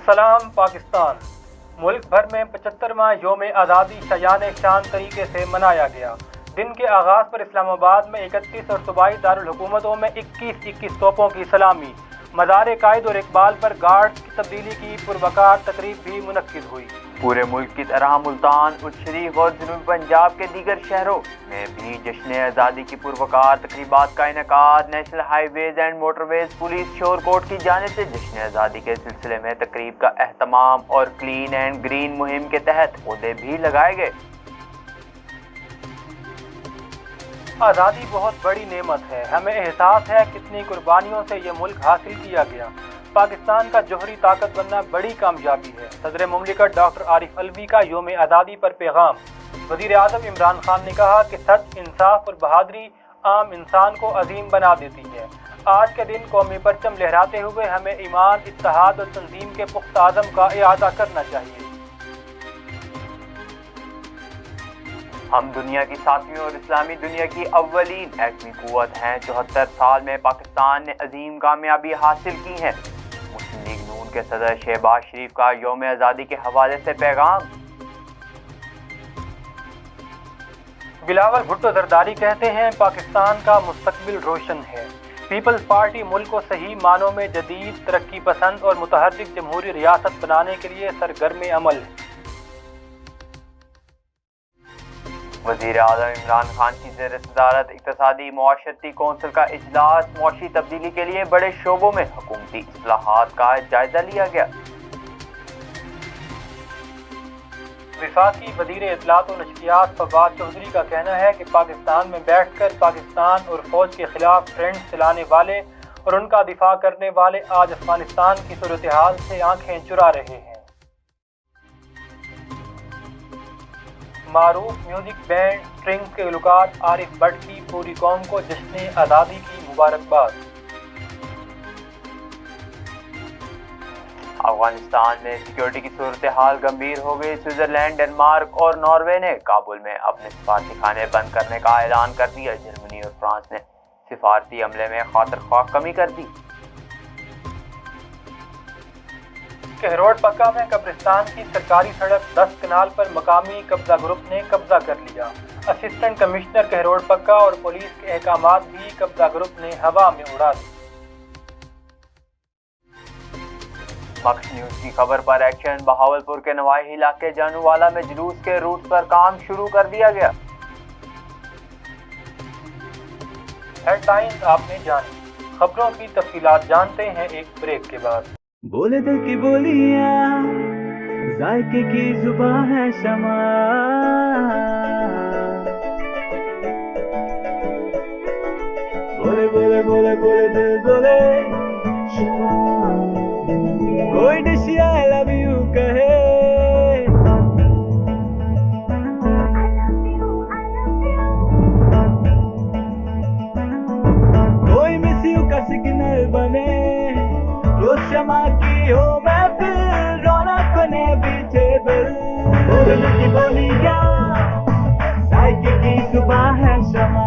सलाम पाकिस्तान। मुल्क भर में 75वां योम आज़ादी शयान शान तरीके से मनाया गया। दिन के आगाज़ पर इस्लामाबाद में 31 और सूबाई दारुल हुकूमतों में 21-21 तोपों की सलामी। मज़ार कायद और इकबाल पर गार्ड्स की तब्दीली की पुरवकार तकरीब भी मुनक्किद हुई। पूरे मुल्क की तरह मुल्तान, उल शरीफ और जनूबी पंजाब के दीगर शहरों में भी जश्न आज़ादी की पुरवकार तकरीबात का इनेकाद। National highways and motorways police Shorkot की जानिब से जश्न आज़ादी के सिलसिले में तकरीब का एहतमाम और क्लीन एंड ग्रीन मुहिम के तहत पौधे भी लगाए गए। आज़ादी बहुत बड़ी नेमत है। हमें एहसास है कितनी कुर्बानियों से ये मुल्क हासिल किया गया। पाकिस्तान का जोहरी ताकत बनना बड़ी कामयाबी है। सदर मुमलिकत डॉक्टर आरिफ अलवी का योम आज़ादी पर पैगाम। वज़ीर आज़म इमरान खान ने कहा कि सच, इंसाफ और बहादुरी आम इंसान को अजीम बना देती है। आज के दिन कौमी परचम लहराते हुए हमें ईमान, इत्तेहाद और तंजीम के पुख्ता आज़म का इआदा करना चाहिए। हम दुनिया की 7वीं और इस्लामी दुनिया की अव्वलीन एटमी कुव्वत हैं। 74 साल में पाकिस्तान ने अजीम कामयाबी हासिल की है। मुस्लिम लीग नून के सदर शहबाज शरीफ का योम आज़ादी के हवाले से पैगाम। बिलावल भुट्टो जरदारी कहते हैं पाकिस्तान का मुस्तकबिल रोशन है। पीपल्स पार्टी मुल्क को सही मानों में जदीद, तरक्की पसंद और मुतहर्रिक जमहूरी रियासत बनाने के लिए सरगर्म अमल है। वज़ीर आज़म इमरान खान की ज़ेर सदारत इक़्तिसादी मुआशरती कौंसिल का इजलास। मुआशी तब्दीली के लिए बड़े शोबों में हुकूमती इस्लाहात का जायजा लिया गया। वफाकी वज़ीर इत्तलात व नशरियात फवाद चौधरी का कहना है कि पाकिस्तान में बैठकर पाकिस्तान और फौज के खिलाफ ट्रेंड चलाने वाले और उनका दिफा करने वाले आज अफगानिस्तान की सूरत हाल से आंखें चुरा रहे हैं। मारूफ म्यूजिक बैंड स्ट्रिंग्स के गुलकार आरिफ भट्ट की पूरी कौम को जश्न आज़ादी की मुबारकबाद। अफगानिस्तान में सिक्योरिटी की सूरत हाल गंभीर हो गई। स्विट्जरलैंड, डेनमार्क और नॉर्वे ने काबुल में अपने सिफारती खाने बंद करने का ऐलान कर दिया। जर्मनी और फ्रांस ने सिफारती अमले में खातिरख्वाह कमी कर दी। कहरोड पक्का में कब्रिस्तान की सरकारी सड़क 10 कनाल पर मकामी कब्जा ग्रुप ने कब्जा कर लिया। असिस्टेंट कमिश्नर कहरोड पक्का और पुलिस के अहकामात भी कब्जा ग्रुप ने हवा में उड़ा दी। मक्स न्यूज की खबर पर एक्शन। बहावलपुर के नवाही इलाके जानूवाला में जुलूस के रूट पर काम शुरू कर दिया गया। हेडलाइंस आपने जानी, खबरों की तफसीलात जानते हैं एक ब्रेक के बाद। बोले दिल की बोलियां, जायके की जुबान है शमा। बोले बोले बोले बोले दिल बोले शमा। कोई डिशी आई लव यू कहे, कोई मिस यू का सिग्नल बने। रोज शमा की हो महफिल, रौनक ने भी टेबल। बोल की बोलियां, साइकिल की जुबान है शमा।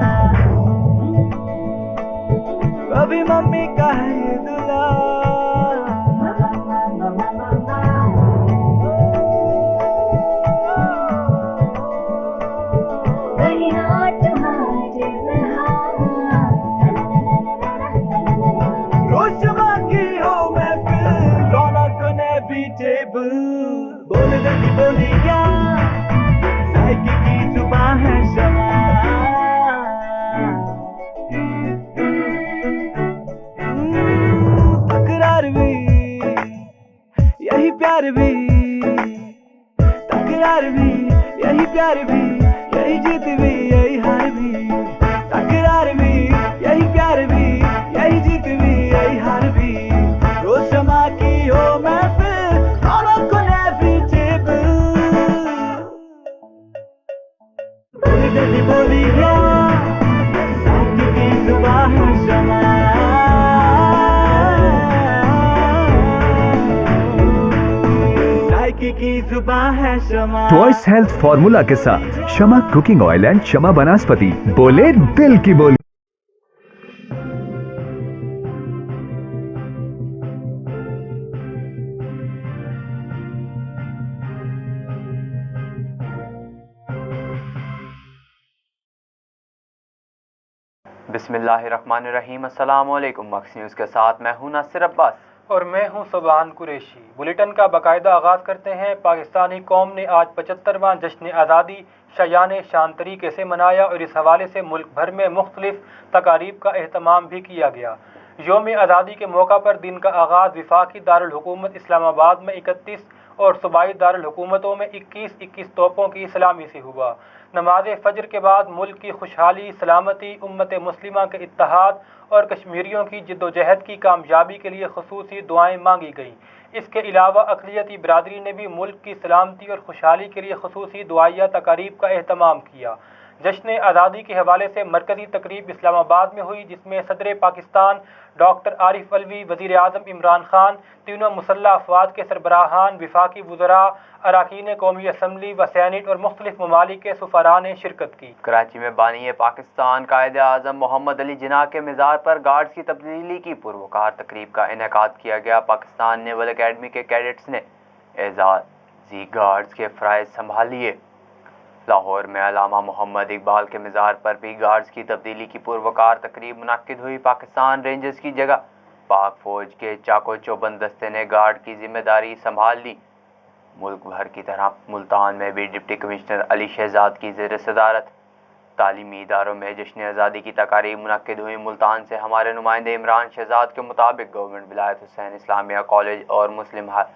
कभी मम्मी का है दुला, रोज शमा की हो महफिल, रौनक ने भी टेबल। बोले दिल की बोलियां, साइकिल की जुबान है शमा। तकरार भी यही प्यार भी, तकरार भी यही प्यार भी, यही जीत भी यही हार भी। तकरार भी यही प्यार भी, यही जीत भी यही हार भी। रोज शमा की हो महफिल, रौनक ने भी टेबल। बोली दिल बोलियां, साइकिल की जुबान है शमा। साइकिल की जुबान है शमा। ट्वाइस हेल्थ फॉर्मूला के साथ शमा कुकिंग ऑयल एंड शमा वनस्पति। बोले दिल की बोली। بسم اللہ الرحمن الرحیم۔ السلام علیکم۔ مکس نیوز کے ساتھ میں ہوں ناصر عباس اور میں ہوں سبحان قریشی۔ بلیٹن کا باقاعدہ آغاز کرتے ہیں۔ پاکستانی قوم نے آج 75واں جشن آزادی شایان شان طریقے سے منایا اور اس حوالے سے ملک بھر میں مختلف تقاریب کا اہتمام بھی کیا گیا۔ یوم آزادی کے موقع پر دن کا آغاز وفاقی دارالحکومت اسلام آباد میں 31 اور صوبائی دارالحکومتوں میں 21 توپوں کی سلامی سے ہوا۔ نماز فجر کے بعد ملک کی خوشحالی، سلامتی، امت مسلمہ کے اتحاد اور کشمیریوں کی جدوجہد کی کامیابی کے لیے خصوصی دعائیں مانگی گئیں۔ اس کے علاوہ اقلیتی برادری نے بھی ملک کی سلامتی اور خوشحالی کے لیے خصوصی دعائیہ تقاریب کا اہتمام کیا۔ جشن آزادی کے حوالے سے مرکزی تقریب اسلام آباد میں ہوئی، جس میں صدر پاکستان ڈاکٹر عارف علوی، وزیر اعظم عمران خان، تینوں مسلح افواج کے سربراہان، وفاقی وزراء، اراکین قومی اسمبلی و سینیٹ اور مختلف ممالک کے سفراء نے شرکت کی۔ کراچی میں بانی پاکستان قائد اعظم محمد علی جناح کے مزار پر گارڈز کی تبدیلی کی پروقار تقریب کا انعقاد کیا گیا۔ پاکستان نیول اکیڈمی کے کیڈٹس نے اعزازی گارڈز کے فرائض سنبھال لیے۔ لاہور میں علامہ محمد اقبال کے مزار پر بھی گارڈز کی تبدیلی کی پروقار تقریب منعقد ہوئی۔ پاکستان رینجرز کی جگہ پاک فوج کے چاقو چوبند دستے نے گارڈ کی ذمہ داری سنبھال لی۔ ملک بھر کی طرح ملتان میں بھی ڈپٹی کمشنر علی شہزاد کی زیر صدارت تعلیمی اداروں میں جشن آزادی کی تقاریب منعقد ہوئی۔ ملتان سے ہمارے نمائندے عمران شہزاد کے مطابق گورنمنٹ ولایت حسین اسلامیہ کالج اور مسلم ہائی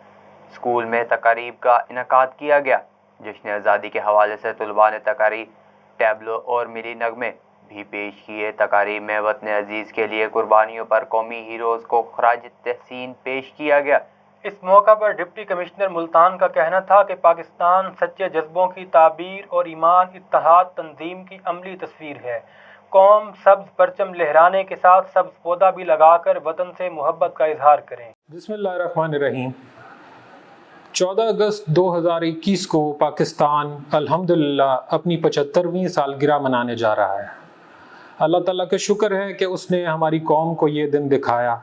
اسکول میں تقاریب کا انعقاد کیا گیا۔ جشن آزادی کے حوالے سے طلباء نے تقاریب، ٹیبلو اور ملی نغمے بھی پیش کیے۔ تقاریب میں وطن عزیز کے لیے قربانیوں پر قومی ہیروز کو خراج تحسین پیش کیا گیا۔ اس موقع پر ڈپٹی کمشنر ملتان کا کہنا تھا کہ پاکستان سچے جذبوں کی تعبیر اور ایمان، اتحاد، تنظیم کی عملی تصویر ہے۔ قوم سبز پرچم لہرانے کے ساتھ سبز پودا بھی لگا کر وطن سے محبت کا اظہار کریں۔ بسم اللہ الرحمن الرحیم۔ 14 اگست 2021 کو پاکستان الحمدللہ اپنی 75ویں سالگرہ منانے جا رہا ہے۔ اللہ تعالیٰ کا شکر ہے کہ اس نے ہماری قوم کو یہ دن دکھایا۔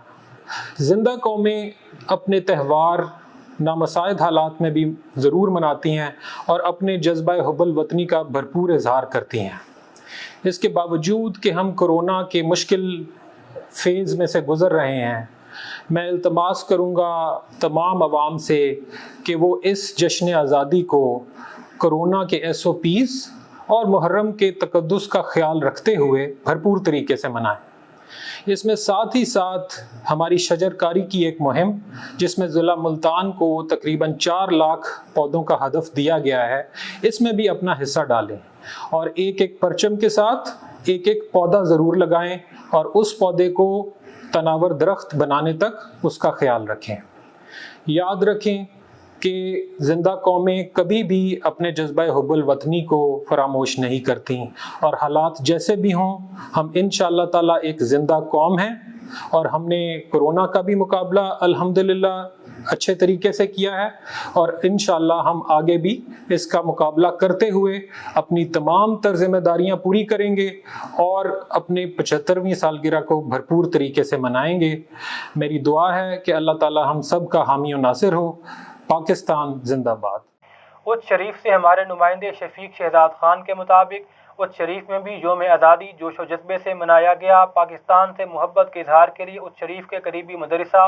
زندہ قومیں اپنے تہوار نامساعد حالات میں بھی ضرور مناتی ہیں اور اپنے جذبہ حب الوطنی کا بھرپور اظہار کرتی ہیں۔ اس کے باوجود کہ ہم کرونا کے مشکل فیز میں سے گزر رہے ہیں، میں التماس کروں گا تمام عوام سے کہ وہ اس جشن آزادی کو کرونا کے SOPs اور محرم کے تقدس کا خیال رکھتے ہوئے بھرپور طریقے سے منائیں۔ اس میں ساتھ ہی ساتھ ہماری شجر کاری کی ایک مہم، جس میں ضلع ملتان کو تقریباً 4 لاکھ پودوں کا ہدف دیا گیا ہے، اس میں بھی اپنا حصہ ڈالیں اور ایک پرچم کے ساتھ ایک پودا ضرور لگائیں اور اس پودے کو تناور درخت بنانے تک اس کا خیال رکھیں۔ یاد رکھیں کہ زندہ قومیں کبھی بھی اپنے جذبہ حب الوطنی کو فراموش نہیں کرتیں، اور حالات جیسے بھی ہوں ہم انشاءاللہ تعالیٰ ایک زندہ قوم ہیں، اور ہم نے کرونا کا بھی مقابلہ الحمدللہ اچھے طریقے سے کیا ہے، اور انشاءاللہ ہم آگے بھی اس کا مقابلہ کرتے ہوئے اپنی تمام تر ذمہ داریاں پوری کریں گے اور اپنے 75ویں سالگرہ کو بھرپور طریقے سے منائیں گے۔ میری دعا ہے کہ اللہ تعالیٰ ہم سب کا حامی و ناصر ہو۔ پاکستان زندہ باد۔ اچ شریف سے ہمارے نمائندے شفیق شہزاد خان کے مطابق اچ شریف میں بھی یوم آزادی جوش و جذبے سے منایا گیا۔ پاکستان سے محبت کے اظہار کے لیے اچ شریف کے قریبی مدرسہ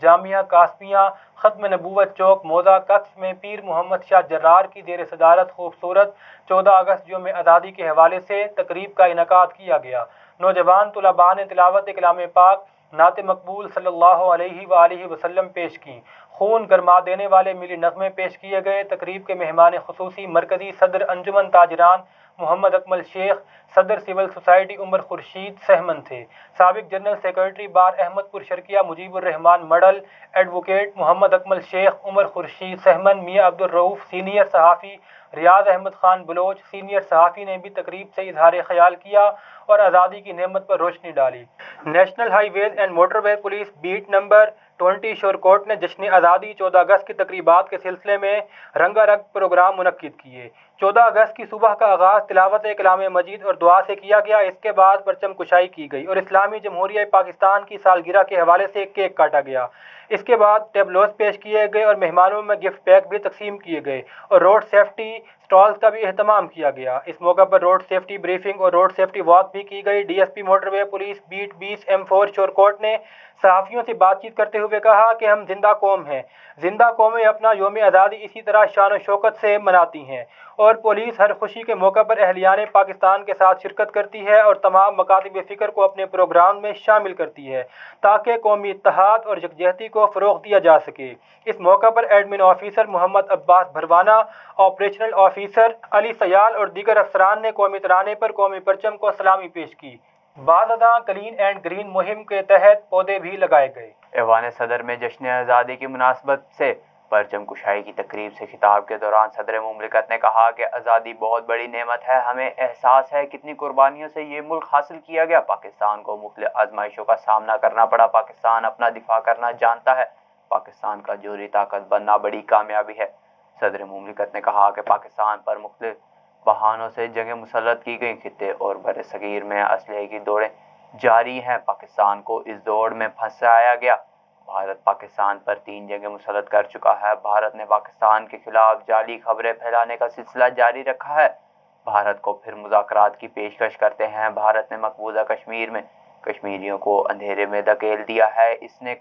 جامعہ قاسمیہ ختم نبوت چوک موضع ککس میں پیر محمد شاہ جرار کی زیر صدارت خوبصورت 14 اگست یوم آزادی کے حوالے سے تقریب کا انعقاد کیا گیا۔ نوجوان طلباء نے تلاوت کلام پاک، نعت مقبول صلی اللہ علیہ وآلہ وسلم پیش کی۔ خون گرما دینے والے ملی نغمے پیش کیے گئے۔ تقریب کے مہمان خصوصی مرکزی صدر انجمن تاجران محمد اکمل شیخ، صدر سول سوسائٹی عمر خورشید سہمن تھے۔ سابق جنرل سیکرٹری بار احمد پور شرکیہ مجیب الرحمان مڈل، ایڈوکیٹ محمد اکمل شیخ عمر خورشید سہمن، میاں عبدالرؤوف سینئر صحافی، ریاض احمد خان بلوچ سینئر صحافی نے بھی تقریب سے اظہار خیال کیا اور آزادی کی نعمت پر روشنی ڈالی۔ National highways and motorway police beat number 20 Shorkot نے جشن آزادی 14 اگست کی تقریبات کے سلسلے میں رنگا رنگ پروگرام منعقد کیے۔ 14 اگست کی صبح کا آغاز تلاوت کلام مجید اور دعا سے کیا گیا۔ اس کے بعد پرچم کشائی کی گئی اور اسلامی جمہوریہ پاکستان کی سالگرہ کے حوالے سے ایک کیک کاٹا گیا۔ اس کے بعد ٹیبلوز پیش کیے گئے اور مہمانوں میں گفٹ پیک بھی تقسیم کیے گئے اور روڈ سیفٹی स्टॉल्स का भी एहतमाम किया गया। इस मौके पर रोड सेफ्टी ब्रीफिंग और रोड सेफ्टी वॉक भी की गई। DSP motorway police beat 20 M4 Shorkot ने सहाफ़ियों से बातचीत करते हुए कहा कि हम जिंदा कौम हैं। जिंदा कौमें अपना यौम आज़ादी इसी तरह शान शौकत से मनाती हैं और पुलिस हर खुशी के मौके पर अहलियान पाकिस्तान के साथ शिरकत करती है और तमाम मकासद फ़िक्र को अपने प्रोग्राम में शामिल करती है ताकि कौमी इत्तेहाद और यकजहती को फ़रोग़ दिया जा सके। इस मौके पर admin officer Mohammad Abbas Bharwana, operational officer Ali Sayal और दीगर अफसरान ने कौमी तराने पर कौमी परचम को सलामी पेश की। बाज़अदा क्लीन एंड ग्रीन मुहिम के तहत पौधे भी लगाए गए। ऐवान सदर में जश्न आज़ादी की मुनासबत से परचम कुशाई की तकरीब से खिताब के दौरान सदर मुमलिकत ने कहा कि आज़ादी बहुत बड़ी नेमत है। हमें एहसास है कितनी कुर्बानियों से ये मुल्क हासिल किया गया। पाकिस्तान को मुख्तलिफ आजमाइशों का सामना करना पड़ा। पाकिस्तान अपना दिफा करना जानता है। पाकिस्तान का जोहरी ताकत बनना बड़ी कामयाबी है। सदर मुमलिकत ने कहा कि पाकिस्तान पर मुख्तलिफ बहानों से जंगें मुसल्लत की गई। खित्ते और बर सगीर में असलहे की दौड़ें जारी हैं। पाकिस्तान को इस दौड़ में फंसाया गया। भारत पाकिस्तान पर 3 जंगें मुसल्लत कर चुका है। भारत ने पाकिस्तान के खिलाफ जाली खबरें फैलाने का सिलसिला जारी रखा है। भारत को फिर मुज़ाकरात की पेशकश करते हैं। भारत ने मकबूजा कश्मीर में कश्मीरियों को अंधेरे में धकेल दिया है। इसने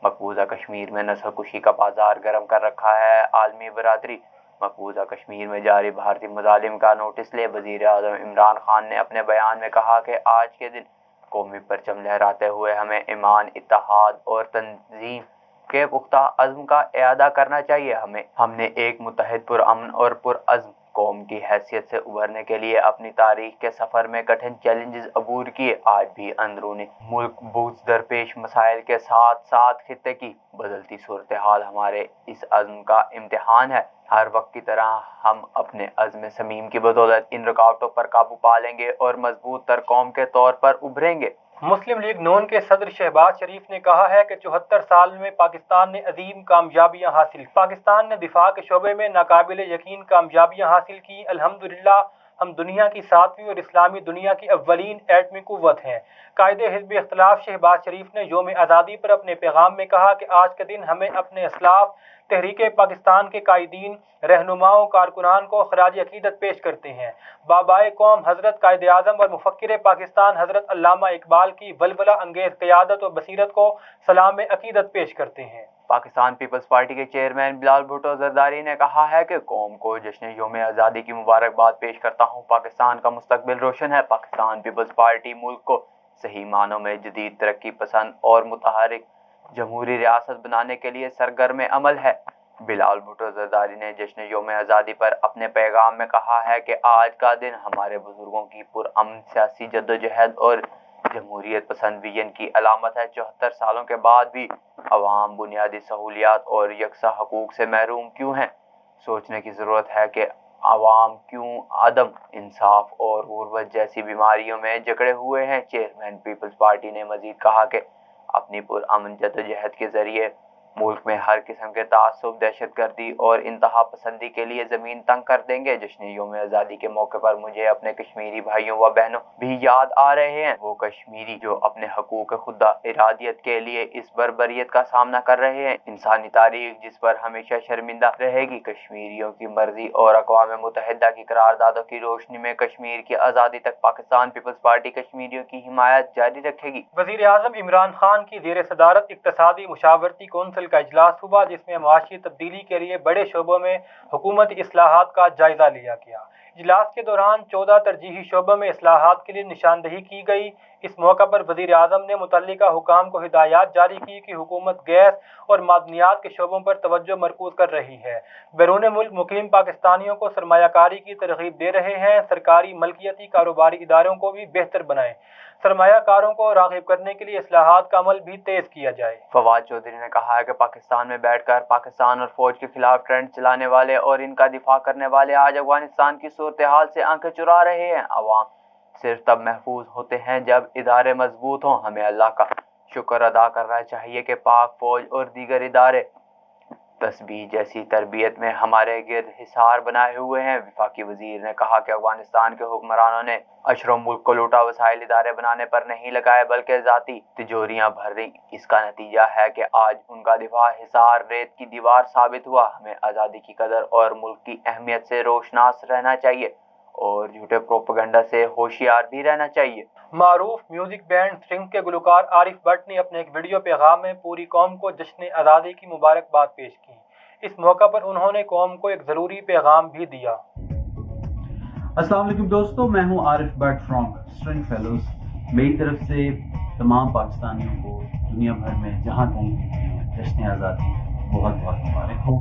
मकबूजा कश्मीर में नस्ल कुशी का बाजार गर्म कर रखा है। आलमी बरादरी मकबूजा कश्मीर में जारी भारतीय मज़ालिम का नोटिस ले। वज़ीर आज़म इमरान खान ने अपने बयान में कहा कि आज के दिन कौमी परचम लहराते हुए हमें ईमान, इत्तेहाद और तंजीम के पुख्ता अज़्म का इआदा करना चाहिए। हमने एक मुत्तहिद, पुरअमन और पुरअज़्म कौम की हैसियत से उभरने के लिए अपनी तारीख के सफ़र में कठिन चैलेंजेस अबूर किए। आज भी अंदरूनी मुल्क बूझ दरपेश मसाइल के साथ साथ खित्ते की बदलती सूरत हाल हमारे इस अज़्म का इम्तिहान है। हर वक्त की तरह हम अपने अज़्म समीम की बदौलत इन रुकावटों पर काबू पा लेंगे और मजबूत तर कौम के तौर पर उभरेंगे। मुस्लिम लीग नून के सदर शहबाज शरीफ ने कहा है कि 74 साल में पाकिस्तान ने अजीम कामयाबियां हासिल। पाकिस्तान ने दिफा के शोबे में नाकाबिल यकीन कामयाबियां हासिल की। अल्हम्दुलिल्लाह हम दुनिया की 7वीं और इस्लामी दुनिया की अव्वलीन एटमी कुव्वत हैं। कायदे हिज़्ब इख्तिलाफ शहबाज शरीफ ने यौम आज़ादी पर अपने पैगाम में कहा कि आज के दिन हमें अपने असलाफ तहरीक पाकिस्तान के कायदीन, रहनुमाओं, कारकुनान को खराज अकीदत पेश करते हैं। बाबाए कौम हज़रत कायदे आज़म और मुफक्किर पाकिस्तान हज़रत अल्लामा इकबाल की वलवला अंगेज़ क़यादत और बसीरत को सलाम अकीदत पेश करते हैं। पाकिस्तान पीपल्स पार्टी के चेयरमैन बिलाल भुट्टो जरदारी ने कहा है कि कौम को जश्न यौम आज़ादी की मुबारकबाद पेश करता हूँ। पाकिस्तान का मुस्तकबिल रोशन है। पाकिस्तान पीपल्स पार्टी मुल्क को सही मानों में जदीद, तरक्की पसंद और मुतहरिक जमहूरी रियासत बनाने के लिए सरगर्म अमल है। बिलाल भुट्टो जरदारी ने जश्न यौम आज़ादी पर अपने पैगाम में कहा है कि आज का दिन हमारे बुजुर्गों की पुरअमन सियासी जद्दोजहद और जमहूरियत पसंद विजन की अलामत है। 74 सालों के बाद भी अवाम बुनियादी सहूलियात और यकसा हकूक से महरूम क्यों हैं? सोचने की ज़रूरत है कि अवाम क्यों अदम इंसाफ और गुर्बत जैसी बीमारियों में जकड़े हुए हैं। चेयरमैन पीपल्स पार्टी ने मजीद कहा कि अपनी पुरअमन जद्दोजहद के ज़रिए मुल्क में हर किस्म के तासुब, दहशतगर्दी और इंतहा पसंदी के लिए ज़मीन तंग कर देंगे। जश्न यौम आज़ादी के मौके पर मुझे अपने कश्मीरी भाइयों व बहनों भी याद आ रहे हैं। वो कश्मीरी जो अपने हकूक़ खुदा इरादियत के लिए इस बर्बरियत का सामना कर रहे हैं। इंसानी तारीख जिस पर हमेशा शर्मिंदा रहेगी। कश्मीरियों की मर्जी और अक़वाम मुत्तहिदा की करारदादों की रोशनी में कश्मीर की आज़ादी तक पाकिस्तान पीपल्स पार्टी कश्मीरियों की हिमायत जारी रखेगी। वज़ीर आज़म इमरान खान की ज़ेर सदारत इक़्तिसादी मुशावरती कौंसिल का इजलास हुआ, जिसमें मुआशी तब्दीली के लिए बड़े शोबों में हुकूमती इस्लाहात का जायजा लिया गया। इजलास के दौरान 14 तरजीही शोबों में इस्लाहात के लिए निशानदही की गई। इस मौका पर वज़ीर आज़म ने मुतल्लिका हुकाम को हिदायत जारी की कि हुकूमत गैस और मादनियात के शोबों पर तवज्जो मरकूज़ कर रही है। बैरून मुल्क मुकीम पाकिस्तानियों को सरमायाकारी की तरगीब दे रहे हैं। सरकारी मलकियती कारोबारी इदारों को भी बेहतर बनाएं। सरमायाकारों को राग़िब करने के लिए इस्लाहात का अमल भी तेज़ किया जाए। फवाद चौधरी ने कहा है कि पाकिस्तान में बैठकर पाकिस्तान और फौज के खिलाफ ट्रेंड चलाने वाले और इनका दिफा करने वाले आज अफगानिस्तान की सूरत हाल से आंखें चुरा रहे हैं। अवाम सिर्फ तब महफूज होते हैं जब इदारे मजबूत हों। हमें अल्लाह का शुक्र अदा करना चाहिए कि पाक फौज और दीगर इदारे تسبیح جیسی تربیت میں ہمارے گرد حصار بنائے ہوئے ہیں۔ وفاقی وزیر نے کہا کہ افغانستان کے حکمرانوں نے اشرف ملک کو لوٹا وسائل ادارے بنانے پر نہیں لگائے بلکہ ذاتی تجوریاں بھر دی۔ اس کا نتیجہ ہے کہ آج ان کا دفاع حصار ریت کی دیوار ثابت ہوا۔ ہمیں آزادی کی قدر اور ملک کی اہمیت سے روشناس رہنا چاہیے اور جھوٹے پروپیگنڈا سے ہوشیار بھی رہنا چاہیے۔ معروف میوزک بینڈ سٹرنگ کے گلوکار عارف بٹ نے اپنے ایک ویڈیو پیغام میں پوری قوم کو جشن آزادی کی مبارکباد پیش کی۔ اس موقع پر انہوں نے قوم کو ایک ضروری پیغام بھی دیا۔ السلام علیکم دوستو، میں ہوں عارف بٹ فرام سٹرنگ فیلوز۔ میری طرف سے تمام پاکستانیوں کو دنیا بھر میں جہاں کہیں جشن آزادی بہت بہت مبارک ہو۔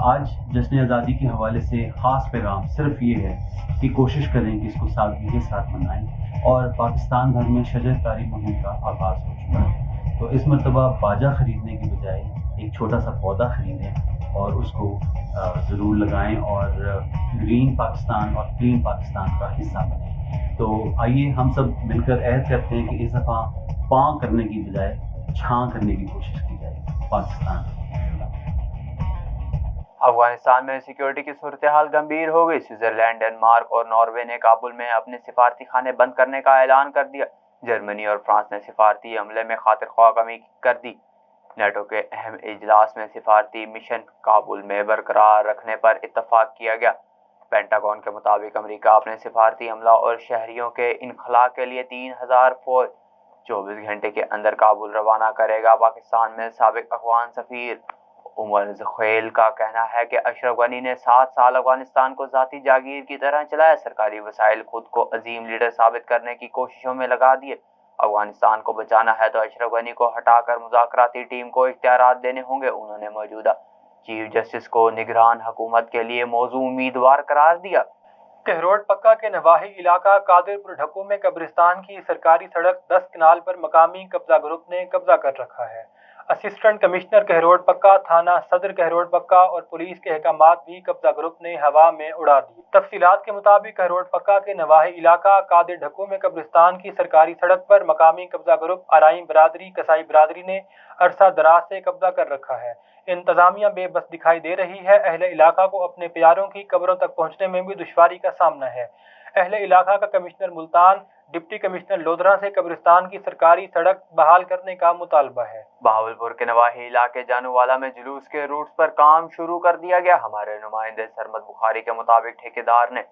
آج جشن آزادی کے حوالے سے خاص پیغام صرف یہ ہے کہ کوشش کریں کہ اس کو سادگی کے ساتھ منائیں، اور پاکستان بھر میں شجر کاری مہم کا آغاز ہو چکا ہے، تو اس مرتبہ باجا خریدنے کی بجائے ایک چھوٹا سا پودا خریدیں اور اس کو ضرور لگائیں اور گرین پاکستان اور کلین پاکستان کا حصہ بنیں۔ تو آئیے ہم سب مل کر عہد کرتے ہیں کہ اس دفعہ پاں کرنے کی بجائے چھاں کرنے کی کوشش کی جائے پاکستان۔ افغانستان میں سیکیورٹی کی صورتحال گمبھیر ہو گئی۔ سوئٹزرلینڈ، ڈنمارک اور ناروے نے کابل میں اپنے سفارتی خانے بند کرنے کا اعلان کر دیا۔ جرمنی اور فرانس نے سفارتی عملے میں خاطر خواہ کمی کر دی۔ نیٹو کے اہم اجلاس میں سفارتی مشن کابل میں برقرار رکھنے پر اتفاق کیا گیا۔ پینٹاگون کے مطابق امریکہ اپنے سفارتی عملہ اور شہریوں کے انخلاء کے لیے 3000 فوج 24 گھنٹے کے اندر کابل روانہ کرے گا۔ پاکستان میں سابق افغان سفیر عمر زخیل کا کہنا ہے کہ اشرف غنی نے 7 سال افغانستان کو ذاتی جاگیر کی طرح چلایا۔ سرکاری وسائل خود کو عظیم لیڈر ثابت کرنے کی کوششوں میں لگا دیے۔ افغانستان کو بچانا ہے تو اشرف غنی کو ہٹا کر مذاکراتی ٹیم کو اختیارات دینے ہوں گے۔ انہوں نے موجودہ چیف جسٹس کو نگران حکومت کے لیے موزوں امیدوار قرار دیا۔ کہروٹ پکا کے نواحی علاقہ قادر پور ڈھکو میں قبرستان کی سرکاری سڑک 10 کنال پر مقامی قبضہ گروپ نے قبضہ کر رکھا ہے۔ اسسٹنٹ کمشنر کہروٹ پکا، تھانہ صدر کہروٹ پکا اور پولیس کے احکامات بھی قبضہ گروپ نے ہوا میں اڑا دیے۔ تفصیلات کے مطابق کہروٹ پکا کے نواحی علاقہ قادر ڈھکو میں قبرستان کی سرکاری سڑک پر مقامی قبضہ گروپ آرائیں برادری کسائی برادری نے عرصہ دراز سے قبضہ کر رکھا ہے۔ انتظامیہ بے بس دکھائی دے رہی ہے۔ اہل علاقہ کو اپنے پیاروں کی قبروں تک پہنچنے میں بھی دشواری کا سامنا ہے۔ اہل علاقہ کا commissioner Multan deputy commissioner Lodhra سے قبرستان کی سرکاری سڑک بحال کرنے کا مطالبہ ہے۔ بہاولپور کے نواحی علاقے جانووالا میں جلوس کے روٹس پر کام شروع کر دیا گیا۔ ہمارے نمائندے سرمد بخاری کے مطابق ٹھیکیدار نے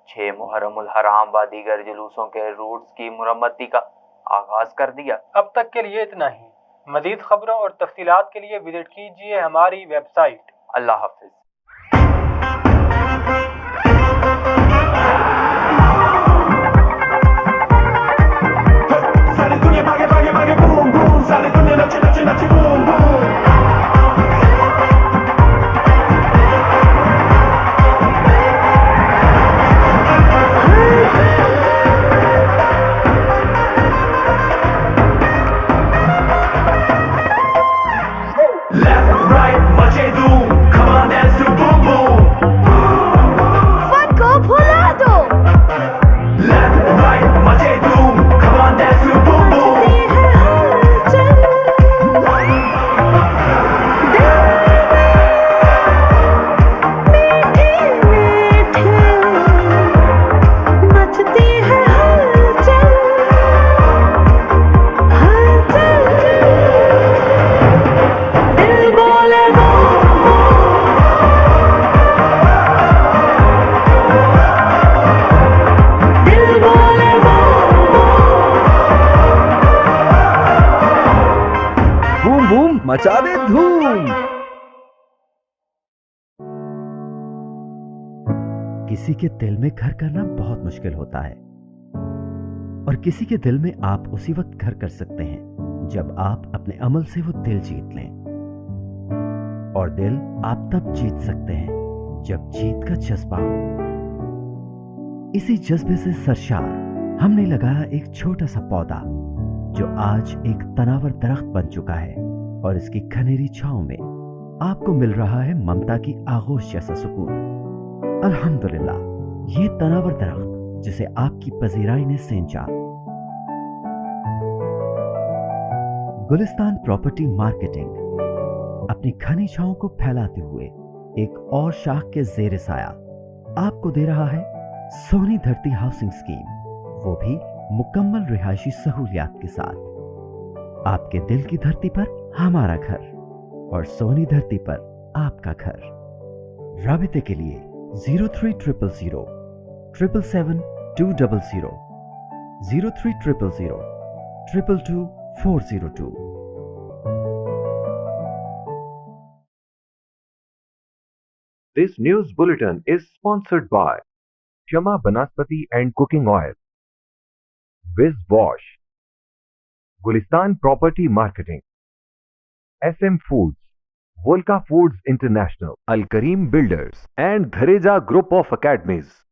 6 محرم الحرام و دیگر جلوسوں کے روٹس کی مرمتی کا آغاز کر دیا۔ اب تک کے لیے اتنا ہی۔ مزید خبروں اور تفصیلات کے لیے وزٹ کیجیے ہماری ویب سائٹ۔ اللہ حافظ۔ मचा दे धूम। किसी के दिल में घर करना बहुत मुश्किल होता है और किसी के दिल में आप उसी वक्त घर कर सकते हैं जब आप अपने अमल से वो दिल जीत लें। और दिल आप तब जीत सकते हैं जब जीत का जज्बा हो। इसी जज्बे से सरशार हमने लगाया एक छोटा सा पौधा जो आज एक तनावर दरख्त बन चुका है और इसकी घनेरी छांव में आपको मिल रहा है ममता की आगोश जैसा सुकून। अल्हम्दुलिल्लाह, ये तनावर दरख्त जिसे आपकी पजीराई ने सेंचा। गुलिस्तान प्रॉपर्टी मार्केटिंग अपनी घनी छांव को फैलाते हुए एक और शाख के जेर साया आपको दे रहा है सोनी धरती हाउसिंग स्कीम, वो भी मुकम्मल रिहायशी सहूलियात के साथ। आपके दिल की धरती पर हमारा घर और सोनी धरती पर आपका घर। राबिते के लिए 03000 777 200 03000 222 402। This news bulletin is sponsored by Shama Banaspati and Cooking Oil, Wiz Wash, Gulistan Property Marketing, SM Foods, Volca Foods International, Al Kareem Builders, and Dhareja Group of Academies.